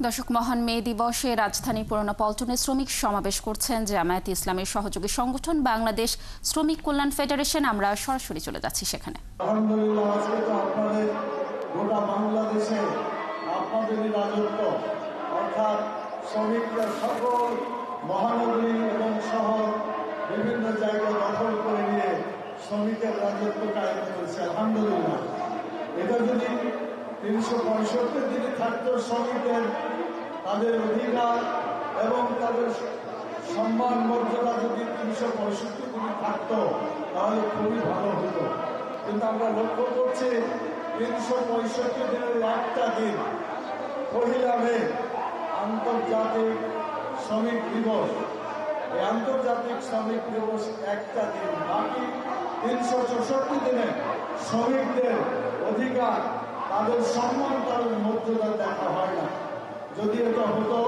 দর্শক, মহান মে দিবসে রাজধানী পুরনো পল্টনে শ্রমিক সমাবেশ করছেন জামায়াতে ইসলামের সহযোগী সংগঠন বাংলাদেশ শ্রমিক কল্যাণ ফেডারেশন। আমরা সরাসরি চলে যাচ্ছি সেখানে। আলহামদুলিল্লাহ, আজকে তো আপনাদের গোটা বাংলাদেশে আপনাদেরই রাজত্ব, অর্থাৎ শ্রমিকরা সকল মহানগরী এবং শহর বিভিন্ন জায়গায় দখল করে নিয়ে শ্রমিকের রাজত্ব কায়েম করেছে। আলহামদুলিল্লাহ, এটা যদি ৩৬৫ দিনে থাকতো, শ্রমিকদের তাদের অধিকার এবং তাদের সম্মান মর্যাদা যদি ৩৬৫ দিনে থাকতো তাহলে খুবই ভালো হতো। কিন্তু আমরা লক্ষ্য করছি ৩৬৫ দিনের একটা দিন, ১ মে আন্তর্জাতিক শ্রমিক দিবস। এই আন্তর্জাতিক শ্রমিক দিবস একটা দিন, বাকি ৩৬৪ দিনে শ্রমিকদের অধিকার, তাদের সম্মান, তাদের মর্যাদা দেখা হয় না। যদি এটা হতো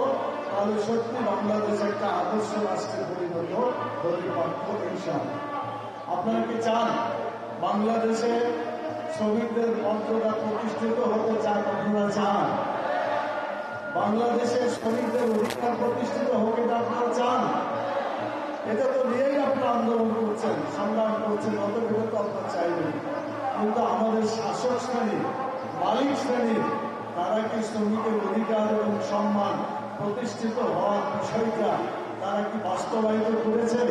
তাহলে সত্যি বাংলাদেশ একটা আদর্শ রাষ্ট্রে পরিণত হতে পারত ইনশাআল্লাহ। আপনারা কি চান বাংলাদেশে শ্রমিকদের মর্যাদা প্রতিষ্ঠিত হতে চান? আপনারা চান বাংলাদেশের শ্রমিকদের অধিকার প্রতিষ্ঠিত হোক? এটা আপনারা চান? এটা তো নিয়েই আপনারা আন্দোলন করছেন, সংগ্রাম করছেন, অত ভেবে তো আপনারা চাইবেন। কিন্তু আমাদের শাসক শ্রেণী, মালিক শ্রেণী, তারা কি শ্রমিকের অধিকার এবং সম্মান প্রতিষ্ঠিত হওয়ার বিষয়টা তারা কি বাস্তবায়িত করেছে?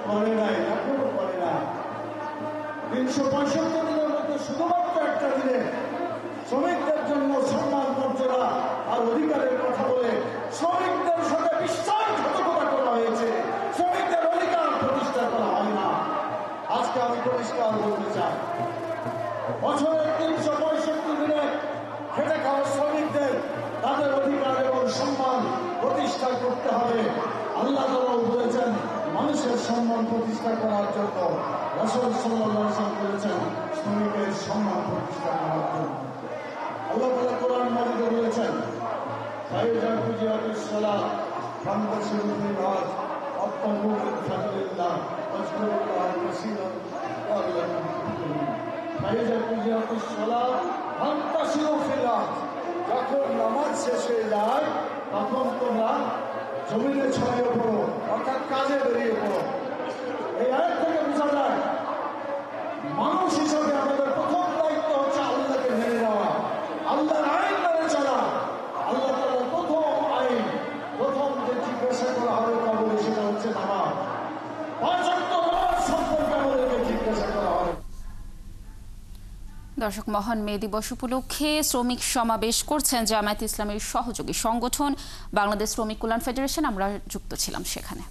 করে নাই, এখনো করে নাই। ৩৬৫ দিনের মধ্যে শুধুমাত্র একটা দিনে শ্রমিকদের জন্য সম্মান, মর্যাদা আর অধিকারের কথা বলে শ্রমিকদের সাথে বিশ্বাসঘাতকতা করা হয়েছে, শ্রমিকদের অধিকার প্রতিষ্ঠা করা হয় না। আজকে আমি পরিষ্কার বলতে চাই, বছরের ৩৬৫ দিনে খেটে খাওয়া শ্রমিকদের তাদের অধিকার এবং সম্মান প্রতিষ্ঠা করতে হবে। আল্লাহ তাআলা বলেছেন মানুষের সম্মান প্রতিষ্ঠা করার জন্য, রাসূল সাল্লাল্লাহু আলাইহি ওয়াসাল্লাম বলেছেন শ্রমিকের সম্মান প্রতিষ্ঠা করার জন্য। আল্লাহ তাআলা কোরআন মাজিদে বলেছেন ফাইজা কুজিয়াতুস সালাত ফান্তাশিরু ফিল আরদ ওয়াবতাগু মিন ফাদলিল্লাহ ওয়াজকুরুল্লাহ কাসীরান লাআল্লাকুম তুফলিহুন। ফাইজা কুজিয়াতুস সালাত ফান্তাশিরু ফিল আরদ, যখন নামাজ শেষ হয়ে যায় তখন তোমরা জমিনে ছড়িয়ে পড়ো, অর্থাৎ কাজে বেরিয়ে পড়ো। এই আয়াত থেকে বোঝা যায় মানুষ হিসাবে আমাদের প্রথম দায়িত্ব হচ্ছে আল্লাহকে মেনে নেওয়া, আল্লাহর আইন মেনে চলা। আল্লাহ তাআলার প্রথম আইন, প্রথম যে জিজ্ঞাসা করা হবে কবরে, সেটা হচ্ছে নামাজ। ৫ ওয়াক্ত নামাজ সম্পর্কে আমাদেরকে জিজ্ঞাসা করা হবে। দর্শক, মহান মে দিবস উপলক্ষে শ্রমিক সমাবেশ করছেন জামায়াতে ইসলামের সহযোগী সংগঠন বাংলাদেশ শ্রমিক কল্যাণ ফেডারেশন। আমরা যুক্ত ছিলাম সেখানে।